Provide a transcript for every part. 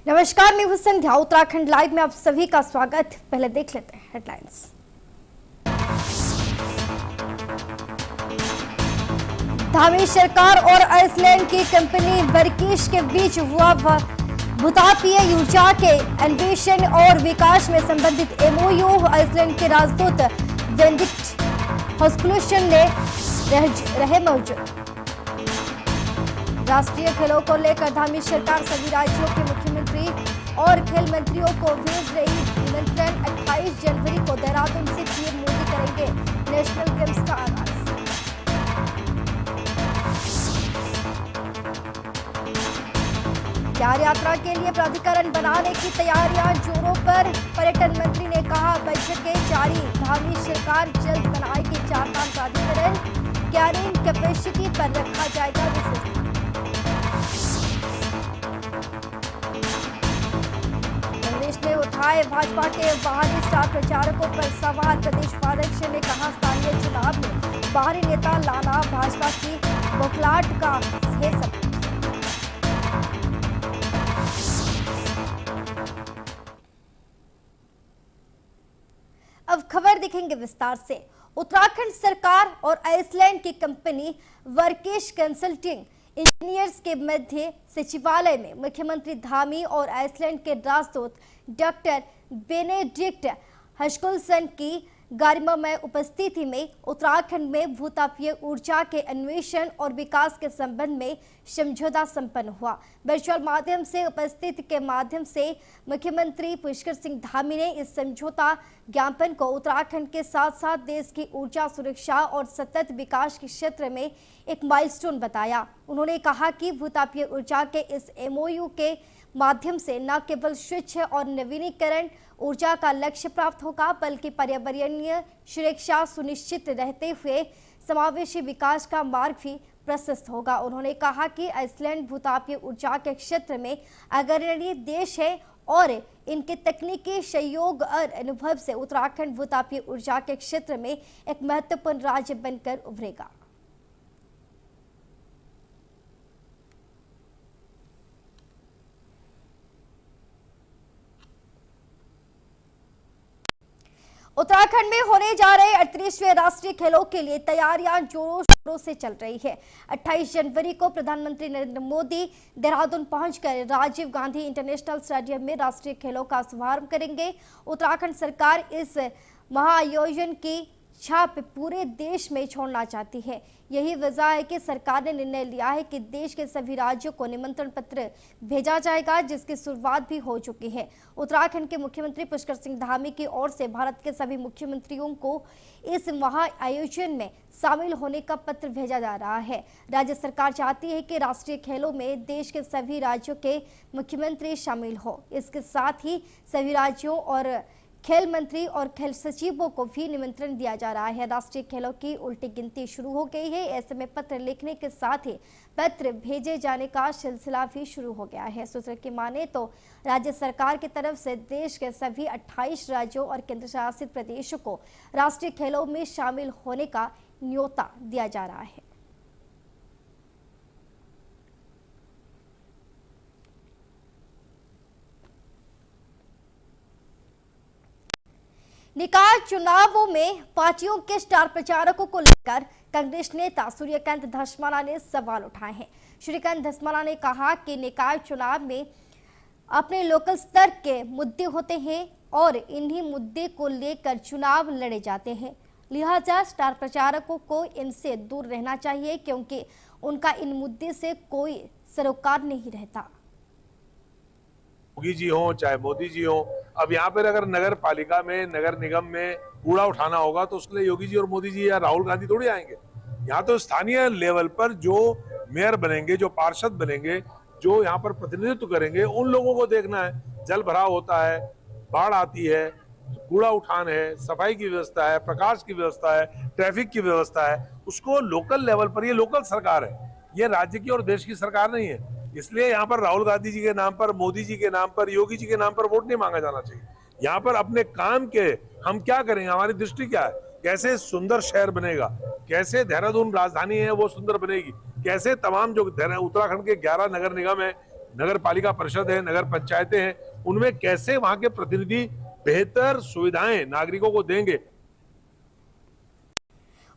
नमस्कार, मैं हूं संध्या। उत्तराखंड लाइव में आप सभी का स्वागत। पहले देख लेते हैं हेडलाइंस। धामी सरकार और आइसलैंड की कंपनी वर्किश के बीच हुआ भूतापीय ऊर्जा के अन्वेषण और विकास में संबंधित एमओयू आइसलैंड के राजदूत बेनेडिक्ट हॉस्कुलसन ने रहे मौजूद। राष्ट्रीय खेलों को लेकर धामी सरकार सभी राज्यों के मुख्यमंत्री और खेल मंत्रियों को भेज रही निमंत्रण। 28 जनवरी को देहरादून से पीएम मोदी करेंगे नेशनल गेम्स का आगाज। बिहार यात्रा के लिए प्राधिकरण बनाने की तैयारियां जोरों पर। पर्यटन मंत्री ने कहा, बैठकें जारी, धामी सरकार जल्द बनाएगी 4 धाम प्राधिकरण। कैरिंग कैपेसिटी पर रखा जाएगा विशेष ध्यान। कांग्रेस ने उठाए भाजपा के बाहरी स्टार प्रचारकों पर सवाल। प्रदेश उपाध्यक्ष ने कहा, स्थानीय चुनाव में बाहरी नेता लाना भाजपा की बौखलाहट का है सबूत। अब खबर देखेंगे विस्तार से। उत्तराखंड सरकार और आइसलैंड की कंपनी वर्किश कंसल्टिंग इंजीनियर्स के मध्य सचिवालय में मुख्यमंत्री धामी और आइसलैंड के राजदूत डॉक्टर बेनेडिक्ट हॉस्कुलसन की गरिमामय उपस्थिति में उत्तराखंड में भूतापीय ऊर्जा के अन्वेषण और विकास के संबंध में समझौता संपन्न हुआ। वर्चुअल माध्यम से उपस्थिति के माध्यम से मुख्यमंत्री पुष्कर सिंह धामी ने इस समझौता ज्ञापन को उत्तराखंड के साथ साथ देश की ऊर्जा सुरक्षा और सतत विकास के क्षेत्र में एक माइलस्टोन बताया। उन्होंने कहा कि भूतापीय ऊर्जा के इस एमओयू के माध्यम से न केवल स्वच्छ और नवीनीकरण ऊर्जा का लक्ष्य प्राप्त होगा, बल्कि पर्यावरणीय सुरक्षा सुनिश्चित रहते हुए समावेशी विकास का मार्ग भी प्रशस्त होगा। उन्होंने कहा कि आइसलैंड भूतापीय ऊर्जा के क्षेत्र में अग्रणी देश है और इनके तकनीकी सहयोग और अनुभव से उत्तराखंड भूतापीय ऊर्जा के क्षेत्र में एक महत्वपूर्ण राज्य बनकर उभरेगा। उत्तराखंड में होने जा रहे 38वें राष्ट्रीय खेलों के लिए तैयारियां जोरों शोरों से चल रही है। 28 जनवरी को प्रधानमंत्री नरेंद्र मोदी देहरादून पहुंचकर राजीव गांधी इंटरनेशनल स्टेडियम में राष्ट्रीय खेलों का शुभारंभ करेंगे। उत्तराखंड सरकार इस महाआयोजन की छाप पूरे देश में छोड़ना चाहती है। यही वजह है कि सरकार ने निर्णय लिया है कि देश के सभी राज्यों को निमंत्रण पत्र भेजा जाएगा, जिसकी शुरुआत भी हो चुकी है। उत्तराखंड के मुख्यमंत्री पुष्कर सिंह धामी की ओर से भारत के सभी मुख्यमंत्रियों को इस महाआयोजन में शामिल होने का पत्र भेजा जा रहा है। राज्य सरकार चाहती है कि राष्ट्रीय खेलों में देश के सभी राज्यों के मुख्यमंत्री शामिल हो। इसके साथ ही सभी राज्यों और खेल मंत्री और खेल सचिवों को भी निमंत्रण दिया जा रहा है। राष्ट्रीय खेलों की उल्टी गिनती शुरू हो गई है। ऐसे में पत्र लिखने के साथ ही पत्र भेजे जाने का सिलसिला भी शुरू हो गया है। सूत्र की माने तो राज्य सरकार की तरफ से देश के सभी 28 राज्यों और केंद्र शासित प्रदेशों को राष्ट्रीय खेलों में शामिल होने का न्योता दिया जा रहा है। निकाय चुनावों में पार्टियों के स्टार प्रचारकों को लेकर कांग्रेस नेता सूर्यकांत धस्माना ने सवाल उठाए हैं। सूर्यकांत धस्माना ने कहा कि निकाय चुनाव में अपने लोकल स्तर के मुद्दे होते हैं और इन्हीं मुद्दे को लेकर चुनाव लड़े जाते हैं, लिहाजा स्टार प्रचारकों को इनसे दूर रहना चाहिए, क्योंकि उनका इन मुद्दे से कोई सरोकार नहीं रहता। योगी जी हो चाहे मोदी जी हो, अब यहाँ पर अगर नगर पालिका में, नगर निगम में कूड़ा उठाना होगा तो उसके लिए योगी जी और मोदी जी या राहुल गांधी थोड़ी आएंगे। यहाँ तो स्थानीय लेवल पर जो मेयर बनेंगे, जो पार्षद बनेंगे, जो यहाँ पर प्रतिनिधित्व करेंगे, उन लोगों को देखना है। जल भराव होता है, बाढ़ आती है, कूड़ा उठान है, सफाई की व्यवस्था है, प्रकाश की व्यवस्था है, ट्रैफिक की व्यवस्था है, उसको लोकल लेवल पर, ये लोकल सरकार है, ये राज्य की और देश की सरकार नहीं है। इसलिए यहाँ पर राहुल गांधी जी के नाम पर, मोदी जी के नाम पर, योगी जी के नाम पर वोट नहीं मांगा जाना चाहिए। यहाँ पर अपने काम के हम क्या करेंगे, हमारी दृष्टि क्या है, कैसे सुंदर शहर बनेगा, कैसे देहरादून राजधानी है वो सुंदर बनेगी, कैसे तमाम जो उत्तराखंड के 11 नगर निगम है नगर पालिका परिषद है, नगर पंचायतें हैं, उनमें कैसे वहां के प्रतिनिधि बेहतर सुविधाएं नागरिकों को देंगे।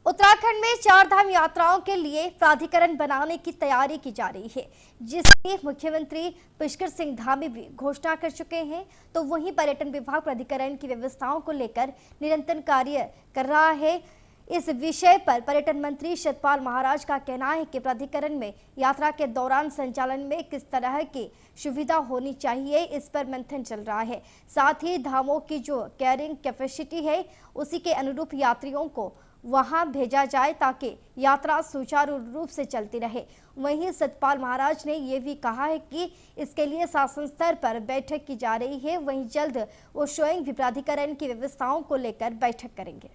उत्तराखंड में चार धाम यात्राओं के लिए प्राधिकरण बनाने की तैयारी की जा रही है, जिसकी मुख्यमंत्री पुष्कर सिंह धामी भी घोषणा कर चुके हैं। तो वहीं पर्यटन विभाग प्राधिकरण की व्यवस्थाओं को लेकर निरंतर कार्य कर रहा है। इस विषय पर पर्यटन मंत्री सतपाल महाराज का कहना है कि प्राधिकरण में यात्रा के दौरान संचालन में किस तरह की सुविधा होनी चाहिए, इस पर मंथन चल रहा है। साथ ही धामों की जो कैरिंग कैपेसिटी है उसी के अनुरूप यात्रियों को वहां भेजा जाए ताकि यात्रा सुचारू रूप से चलती रहे। वहीं सतपाल महाराज ने यह भी कहा है कि इसके लिए शासन स्तर पर बैठक की जा रही है। वहीं जल्द वो स्वयं भी प्राधिकरण की व्यवस्थाओं को लेकर बैठक करेंगे।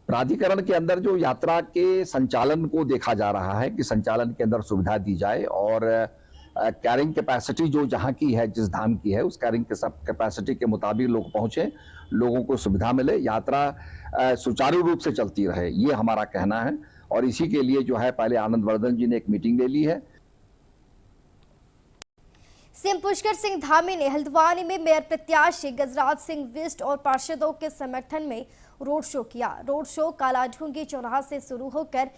प्राधिकरण के अंदर जो यात्रा के संचालन को देखा जा रहा है कि संचालन के अंदर सुविधा दी जाए और कैरिंग कैपेसिटी जो जहां की है, जिस धाम की है, उस कैरिंग के सब कैपेसिटी के मुताबिक लोग पहुंचे, लोगों को सुविधा मिले, यात्रा सुचारू रूप से चलती रहे, ये हमारा कहना है। और इसी के लिए जो है पहले आनंद वर्धन जी ने एक मीटिंग ले ली है। सीएम पुष्कर सिंह धामी ने हल्द्वानी में मेयर प्रत्याशी गजराज सिंह बिष्ट और पार्षदों के समर्थन में रोड शो किया। रोड शो कालाढूंगी चौराहा से शुरू होकर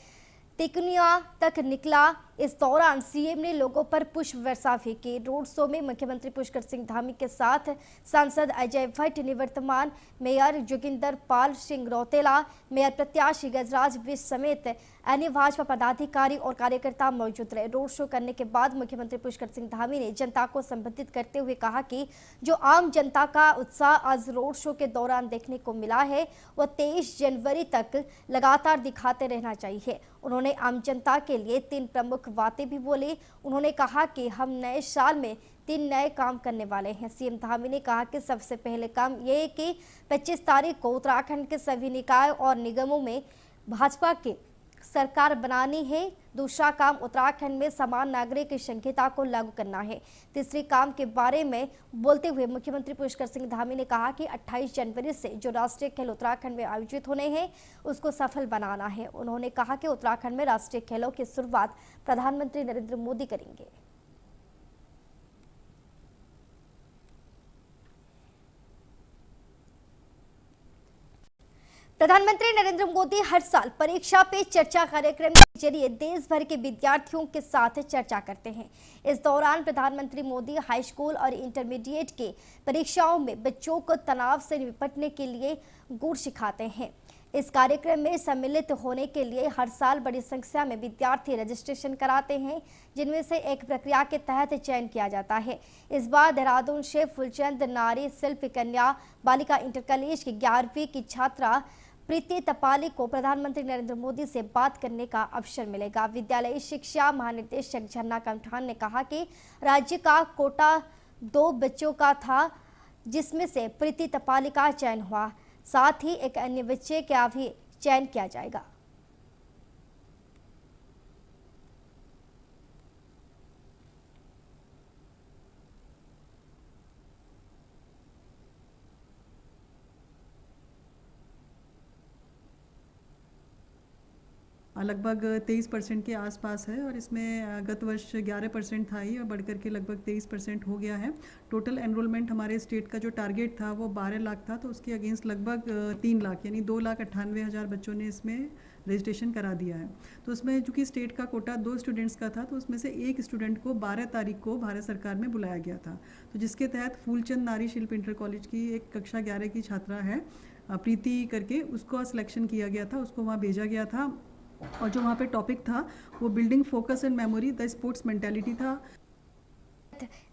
टिकनिया तक निकला। इस दौरान सीएम ने लोगों पर पुष्प वर्षा भी की। रोड शो में मुख्यमंत्री पुष्कर सिंह धामी के साथ सांसद अजय भट्ट, निवर्तमान मेयर जोगिंदर पाल सिंह रौतेला, मेयर प्रत्याशी गजराज बिष्ट समेत अन्य भाजपा पदाधिकारी और कार्यकर्ता मौजूद रहे। रोड शो करने के बाद मुख्यमंत्री पुष्कर सिंह धामी ने जनता को संबोधित करते हुए कहा कि जो आम जनता का उत्साह आज रोड शो के दौरान देखने को मिला है वह 23 जनवरी तक लगातार दिखाते रहना चाहिए। उन्होंने आम जनता के लिए 3 प्रमुख बातें भी बोली। उन्होंने कहा कि हम नए साल में 3 नए काम करने वाले हैं। सीएम धामी ने कहा कि सबसे पहले काम यह है कि 25 तारीख को उत्तराखंड के सभी निकाय और निगमों में भाजपा की सरकार बनानी है। दूसरा काम उत्तराखंड में समान नागरिक संहिता को लागू करना है। तीसरे काम के बारे में बोलते हुए मुख्यमंत्री पुष्कर सिंह धामी ने कहा कि 28 जनवरी से जो राष्ट्रीय खेल उत्तराखंड में आयोजित होने हैं उसको सफल बनाना है। उन्होंने कहा कि उत्तराखंड में राष्ट्रीय खेलों की शुरुआत प्रधानमंत्री नरेंद्र मोदी करेंगे। प्रधानमंत्री नरेंद्र मोदी हर साल परीक्षा पे चर्चा कार्यक्रम के जरिए देश भर के विद्यार्थियों के साथ चर्चा करते हैं। इस दौरान प्रधानमंत्री मोदी हाई स्कूल और इंटरमीडिएट के परीक्षाओं में बच्चों को तनाव से निपटने के लिए गुर सिखाते हैं। इस कार्यक्रम में सम्मिलित होने के लिए हर साल बड़ी संख्या में विद्यार्थी रजिस्ट्रेशन कराते हैं, जिनमें से एक प्रक्रिया के तहत चयन किया जाता है। इस बार देहरादून से फुलचंद नारी शिल्प कन्या बालिका इंटर कॉलेज की 11वीं की छात्रा प्रीति तपाली को प्रधानमंत्री नरेंद्र मोदी से बात करने का अवसर मिलेगा। विद्यालय शिक्षा महानिदेशक झरना कमठान ने कहा कि राज्य का कोटा 2 बच्चों का था, जिसमें से प्रीति तपाली का चयन हुआ। साथ ही एक अन्य बच्चे का भी चयन किया जाएगा। लगभग 23% के आसपास है और इसमें गत वर्ष 11% था ही और बढ़कर के लगभग 23% हो गया है। टोटल एनरोलमेंट हमारे स्टेट का जो टारगेट था वो 12 लाख था, तो उसके अगेंस्ट लगभग 3 लाख यानी 2,98,000 बच्चों ने इसमें रजिस्ट्रेशन करा दिया है। तो उसमें चूँकि स्टेट का कोटा 2 स्टूडेंट्स का था, तो उसमें से एक स्टूडेंट को 12 तारीख को भारत सरकार में बुलाया गया था, तो जिसके तहत फूलचंद नारी शिल्प इंटर कॉलेज की एक कक्षा 11 की छात्रा है प्रीति करके, उसको सिलेक्शन किया गया था, उसको वहाँ भेजा गया था। और जो वहाँ पे टॉपिक था वो building focus and memory the sports mentality था।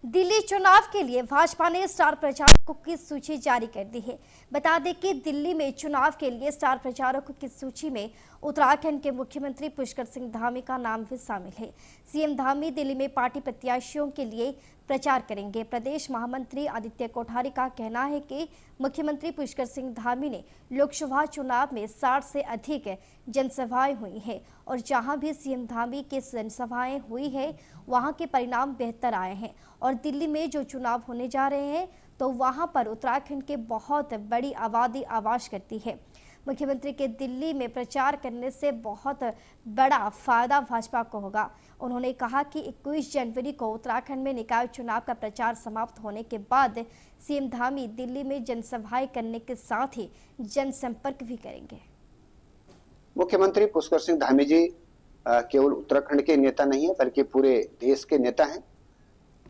दिल्ली चुनाव के लिए भाजपा ने स्टार प्रचारकों की सूची जारी कर दी है। बता दें कि दिल्ली में चुनाव के लिए स्टार प्रचारकों की सूची में उत्तराखंड के मुख्यमंत्री पुष्कर सिंह धामी का नाम भी शामिल है। सीएम धामी दिल्ली में पार्टी प्रत्याशियों के लिए प्रचार करेंगे। प्रदेश महामंत्री आदित्य कोठारी का कहना है कि मुख्यमंत्री पुष्कर सिंह धामी ने लोकसभा चुनाव में 60 से अधिक जनसभाएं हुई हैं और जहां भी सीएम धामी की जनसभाएं हुई है वहां के परिणाम बेहतर आए हैं। और दिल्ली में जो चुनाव होने जा रहे हैं तो वहां पर उत्तराखंड के बहुत बड़ी आबादी आवास करती है। मुख्यमंत्री के दिल्ली में प्रचार करने से बहुत बड़ा फायदा भाजपा को होगा। उन्होंने कहा कि 21 जनवरी को उत्तराखंड में निकाय चुनाव का प्रचार समाप्त होने के बाद सीएम धामी दिल्ली में जनसभाएं करने के साथ ही जनसंपर्क भी करेंगे। मुख्यमंत्री पुष्कर सिंह धामी जी केवल उत्तराखंड के नेता नहीं है बल्कि पूरे देश के नेता हैं।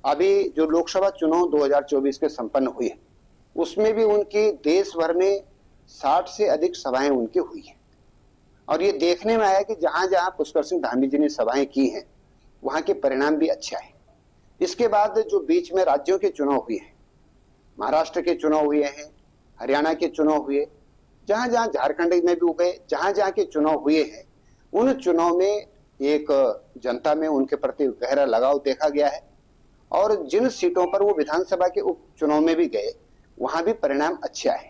अभी जो लोकसभा चुनाव 2024 के संपन्न हुए उसमें भी उनकी देश भर में 60 से अधिक सभाएं उनकी हुई हैं और ये देखने में आया कि जहां जहां पुष्कर सिंह धामी जी ने सभाएं की हैं वहां के परिणाम भी अच्छा है। इसके बाद जो बीच में राज्यों के चुनाव हुए हैं, महाराष्ट्र के चुनाव हुए हैं, हरियाणा के चुनाव हुए, जहां जहां झारखंड में भी हुए, जहां जहां के चुनाव हुए हैं उन चुनाव में एक जनता में उनके प्रति गहरा लगाव देखा गया है और जिन सीटों पर वो विधानसभा के उपचुनाव में भी गए वहां भी परिणाम अच्छा है।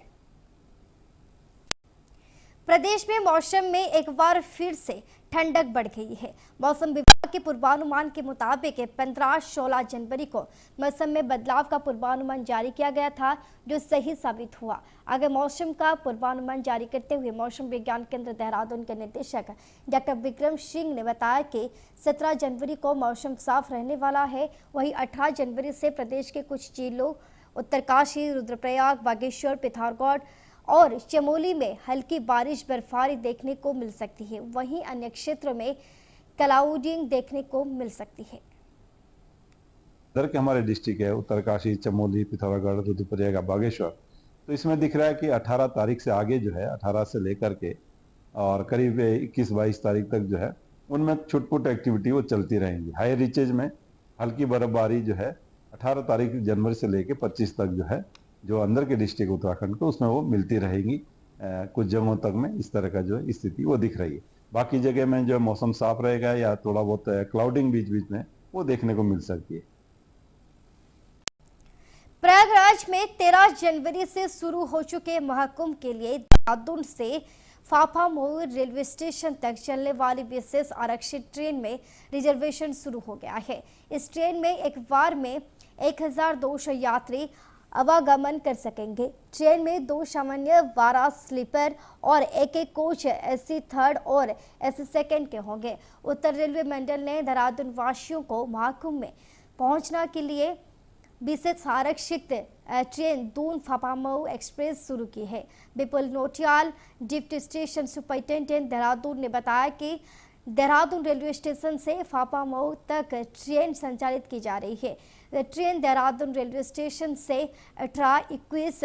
प्रदेश में मौसम में एक बार फिर से ठंडक बढ़ गई है। मौसम विभाग के पूर्वानुमान के मुताबिक 15-16 जनवरी को मौसम में बदलाव का पूर्वानुमान जारी किया गया था, जो सही साबित हुआ। आगे मौसम का पूर्वानुमान जारी करते हुए मौसम विज्ञान केंद्र देहरादून के निदेशक डॉक्टर विक्रम सिंह ने बताया कि 17 जनवरी को मौसम साफ रहने वाला है। वहीं 18 जनवरी से प्रदेश के कुछ जिलों उत्तरकाशी, रुद्रप्रयाग, बागेश्वर, पिथौरागढ़ और चमोली में हल्की बारिश बर्फबारी देखने को मिल सकती है। वहीं अन्य क्षेत्रों में क्लाउडिंग देखने को मिल सकती है। इधर के हमारे डिस्ट्रिक्ट है उत्तरकाशी, चमोली, पिथौरागढ़, रुद्रप्रयाग, बागेश्वर, तो इसमें दिख रहा है कि 18 तारीख से आगे जो है 18 से लेकर के और करीब 21-22 तारीख तक जो है उनमें छुटपुट एक्टिविटी वो चलती रहेंगी। हाई रीचेज में हल्की बर्फबारी जो है 18 तारीख जनवरी से लेकर 25 तक जो है जो अंदर के डिस्ट्रिक्ट उत्तराखंड को उसमें वो मिलती रहेंगी। कुछ जगहों तक में इस तरह का जो स्थिति वो दिख रही है। बाकी जगह में जो मौसम साफ रहेगा या थोड़ा बहुत क्लाउडिंग बीच बीच में वो देखने को मिल सकती है। प्रयागराज में 13 जनवरी से शुरू हो चुके महाकुंभ के लिए देहरादून से फाफामऊ रेलवे स्टेशन तक चलने वाली विशेष आरक्षित ट्रेन में रिजर्वेशन शुरू हो गया है। इस ट्रेन में एक बार में 1200 यात्री आवागमन कर सकेंगे। ट्रेन में 2 सामान्य, 12 स्लीपर और एक कोच एसी थर्ड और एसी सेकंड के होंगे। उत्तर रेलवे मंडल ने देहरादून वासियों को महाकुंभ में पहुंचने के लिए विशेष आरक्षित ट्रेन दून फाफामऊ एक्सप्रेस शुरू की है। Vipul Nautiyal, deputy station superintendent Dehradun ने बताया कि देहरादून रेलवे स्टेशन से फाफामऊ तक ट्रेन संचालित की जा रही है। ट्रेन देहरादून रेलवे स्टेशन से 18, 21,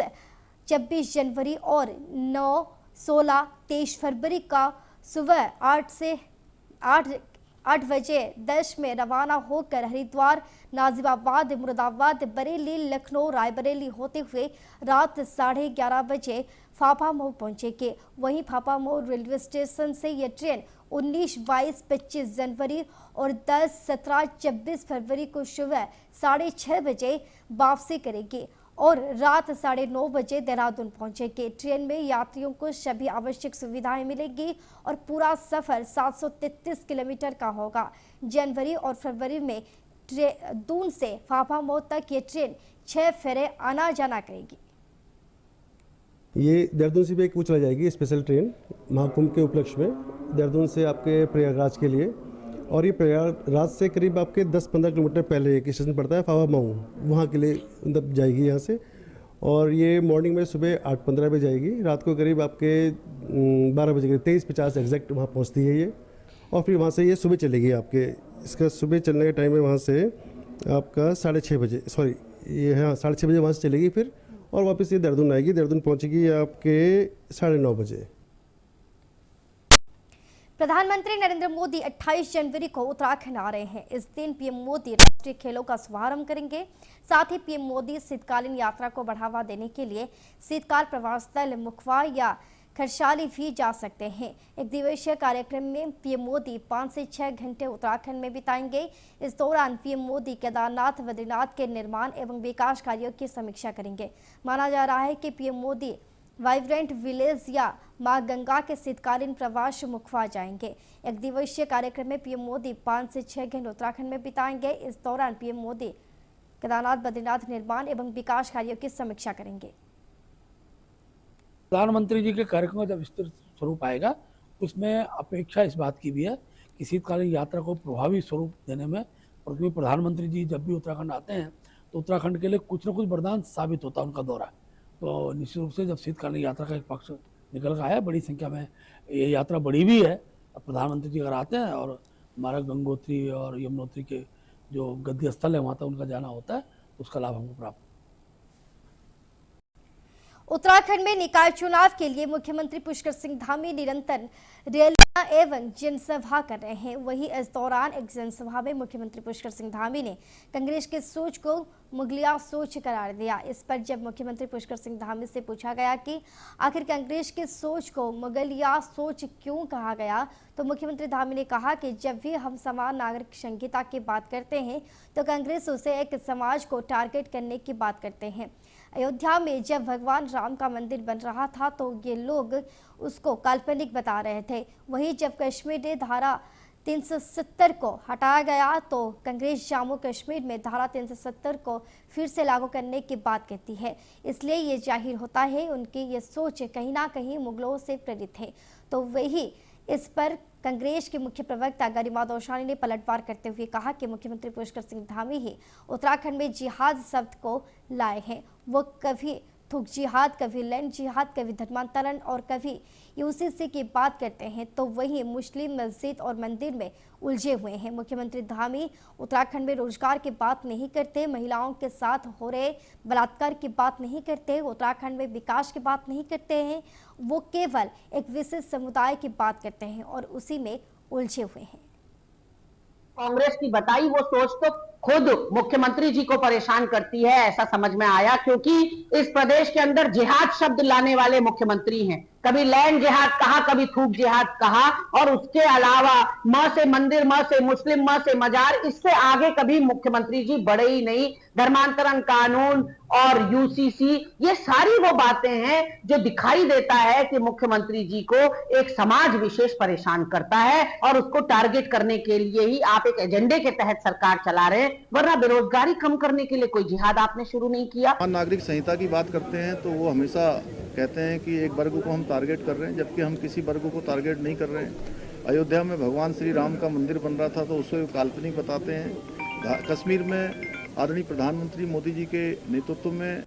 26 जनवरी और 9, 16, 23 फरवरी का सुबह 8 बजे 10 में रवाना होकर हरिद्वार, नाजिबाबाद, मुरादाबाद, बरेली, लखनऊ, रायबरेली होते हुए रात 11:30 बजे फाफामऊ पहुंचेगी। वहीं फाफामऊ रेलवे स्टेशन से यह ट्रेन 19, 22, 25 जनवरी और 10, 17, 26 फरवरी को सुबह 6:30 बजे वापसी करेगी और रात 9:30 बजे देहरादून पहुंचेगी। ट्रेन में यात्रियों को सभी आवश्यक सुविधाएं मिलेंगी और पूरा सफर 733 किलोमीटर का होगा। जनवरी और फरवरी में दून से फाफामऊ तक ये ट्रेन 6 फेरे आना जाना करेगी। ये देहरादून से भी एक वो चला जाएगी स्पेशल ट्रेन महाकुंभ के उपलक्ष्य में, देहरादून से आपके प्रयागराज के लिए। और ये प्रयागराज से करीब आपके 10-15 किलोमीटर पहले एक स्टेशन पड़ता है फाफामऊ, वहाँ के लिए मतलब जाएगी यहाँ से। और ये मॉर्निंग में सुबह 8:15 बजे जाएगी, रात को करीब आपके 12 बजे करीब 23:50 एग्जैक्ट वहाँ पहुँचती है ये। और फिर वहाँ से ये सुबह चलेगी आपके, इसका सुबह चलने का टाइम है वहाँ से आपका 6:30 बजे, सॉरी ये हाँ 6:30 बजे वहाँ से चलेगी फिर, और वापस ये देहरादून आएगी। देहरादून पहुँचेगी आपके 9:30 बजे। प्रधानमंत्री नरेंद्र मोदी 28 जनवरी को उत्तराखंड आ रहे हैं। इस दिन पीएम मोदी राष्ट्रीय खेलों का शुभारंभ करेंगे। साथ ही पीएम मोदी शीतकालीन यात्रा को बढ़ावा देने के लिए शीतकाल प्रवास स्थल मुखवा या खरसाली भी जा सकते हैं। एक दिवसीय कार्यक्रम में पीएम मोदी 5 से 6 घंटे उत्तराखंड में बिताएंगे। इस दौरान पीएम मोदी केदारनाथ, बद्रीनाथ के निर्माण एवं विकास कार्यों की समीक्षा करेंगे। माना जा रहा है कि पीएम मोदी वाइब्रेंट विलेज या मां गंगा के शीतकालीन प्रवास मुखवा जाएंगे। एक दिवसीय कार्यक्रम में पीएम मोदी 5 से 6 घंटे उत्तराखंड में बिताएंगे। इस दौरान पीएम मोदी केदारनाथ, बद्रीनाथ निर्माण एवं विकास कार्यों की समीक्षा करेंगे। प्रधानमंत्री जी के कार्यक्रम का जब विस्तृत स्वरूप आएगा उसमें अपेक्षा इस बात की भी है कि शीतकालीन यात्रा को प्रभावी स्वरूप देने में, क्योंकि प्रधानमंत्री जी जब भी उत्तराखंड आते हैं तो उत्तराखंड के लिए कुछ न कुछ वरदान साबित होता है उनका दौरा। तो निश्चित रूप से जब शीतकालीन यात्रा का एक पक्ष निकल कर आया, बड़ी संख्या में ये यात्रा बढ़ी भी है। प्रधानमंत्री जी अगर आते हैं और हमारा गंगोत्री और यमुनोत्री के जो गद्य स्थल है वहाँ तक उनका जाना होता है, उसका लाभ हमको प्राप्त। उत्तराखंड में निकाय चुनाव के लिए मुख्यमंत्री पुष्कर सिंह धामी निरंतर रैलियां एवं जनसभा कर रहे हैं। वहीं इस दौरान एक जनसभा में मुख्यमंत्री पुष्कर सिंह धामी ने कांग्रेस के सोच को मुगलिया सोच करार दिया। इस पर जब मुख्यमंत्री पुष्कर सिंह धामी से पूछा गया कि आखिर कांग्रेस की सोच को मुगलिया सोच क्यों कहा गया, तो मुख्यमंत्री धामी ने कहा कि जब भी हम समान नागरिक संहिता की बात करते हैं तो कांग्रेस उसे एक समाज को टारगेट करने की बात करते हैं। अयोध्या में जब भगवान राम का मंदिर बन रहा था तो ये लोग उसको काल्पनिक बता रहे थे। वहीं जब कश्मीर में धारा 370 को हटाया गया तो कांग्रेस जम्मू कश्मीर में धारा 370 को फिर से लागू करने की बात कहती है। इसलिए ये जाहिर होता है उनकी ये सोच कहीं ना कहीं मुगलों से प्रेरित है। तो वही इस पर कांग्रेस के मुख्य प्रवक्ता गरिमा दौशानी ने पलटवार करते हुए कहा कि मुख्यमंत्री पुष्कर सिंह धामी ही उत्तराखंड में जिहाद शब्द को लाए हैं। वो कभी थूक जिहाद, कभी लैंड जिहाद, कभी धर्मांतरण और कभी यूसीसी की बात करते हैं, तो वहीं मुस्लिम मस्जिद और मंदिर में उलझे हुए हैं। मुख्यमंत्री धामी उत्तराखंड में रोजगार की बात नहीं करते, महिलाओं के साथ हो रहे बलात्कार की बात नहीं करते, उत्तराखंड में विकास की बात नहीं करते हैं। वो केवल एक विशेष समुदाय की बात करते हैं और उसी में उलझे हुए हैं। कांग्रेस की बताई वो सोच तो खुद मुख्यमंत्री जी को परेशान करती है, ऐसा समझ में आया, क्योंकि इस प्रदेश के अंदर जिहाद शब्द लाने वाले मुख्यमंत्री हैं। कभी लैंड जिहाद कहा, कभी थूक जिहाद कहा, और उसके अलावा म से मंदिर, म से मुस्लिम, म से मजार, इससे आगे कभी मुख्यमंत्री जी बढ़े ही नहीं। धर्मांतरण कानून और यूसीसी, ये सारी वो बातें हैं जो दिखाई देता है कि मुख्यमंत्री जी को एक समाज विशेष परेशान करता है और उसको टारगेट करने के लिए ही आप एक एजेंडे के तहत सरकार चला रहे हैं, वरना बेरोजगारी कम करने के लिए कोई जिहाद आपने शुरू नहीं किया। नागरिक संहिता की बात करते हैं तो वो हमेशा कहते हैं कि एक वर्ग को हम टारगेट कर रहे हैं, जबकि हम किसी वर्ग को टारगेट नहीं कर रहे हैं। अयोध्या में भगवान श्री राम का मंदिर बन रहा था तो उसे काल्पनिक बताते हैं। कश्मीर में आदरणीय प्रधानमंत्री मोदी जी के नेतृत्व में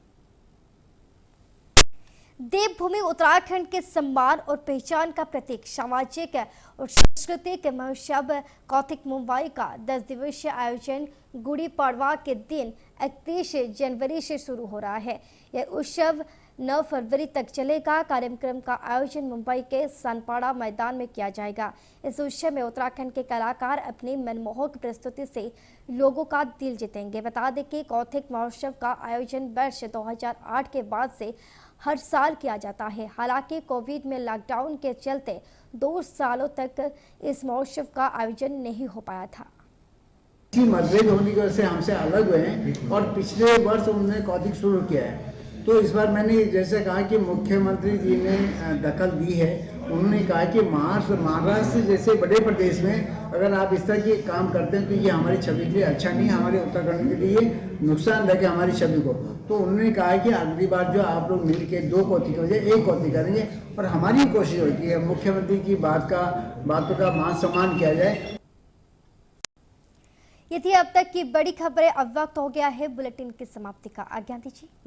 देवभूमि उत्तराखंड के सम्मान और पहचान का प्रतीक सामाजिक और सांस्कृतिक महोत्सव कौथिग मुंबई का 10 दिवसीय आयोजन गुड़ी पड़वा के दिन 31 जनवरी से शुरू हो रहा है। यह उत्सव 9 फरवरी तक चलेगा। कार्यक्रम का आयोजन मुंबई के सनपाड़ा मैदान में किया जाएगा। इस उत्सव में उत्तराखंड के कलाकार अपनी मनमोहक प्रस्तुति से लोगों का दिल जीतेंगे। बता दें कि कौथिग महोत्सव का आयोजन वर्ष 2008 के बाद से हर साल किया जाता है। हालांकि कोविड में लॉकडाउन के चलते 2 सालों तक इस महोत्सव का आयोजन नहीं हो पाया था। मतभेद होने की वजह से हमसे अलग हुए हैं और पिछले वर्ष उन्होंने कौथिग शुरू किया है। तो इस बार मैंने जैसे कहा कि मुख्यमंत्री जी ने दखल दी है। उन्होंने कहा कि महाराष्ट्र जैसे बड़े प्रदेश में अगर आप इस तरह के काम करते हैं तो ये हमारी छवि के लिए अच्छा नहीं, हमारे उत्तराखंड के लिए नुकसानदायक है हमारी छवि को। तो उन्होंने कहा कि अगली बार जो आप लोग मिल के 2 कौथिग की वजह 1 कौथिग करेंगे और हमारी कोशिश होती है मुख्यमंत्री की बातों का मान सम्मान किया जाए। ये थी अब तक की बड़ी खबरें। अब वक्त हो गया है बुलेटिन की समाप्ति का। आज्ञा दीजिए।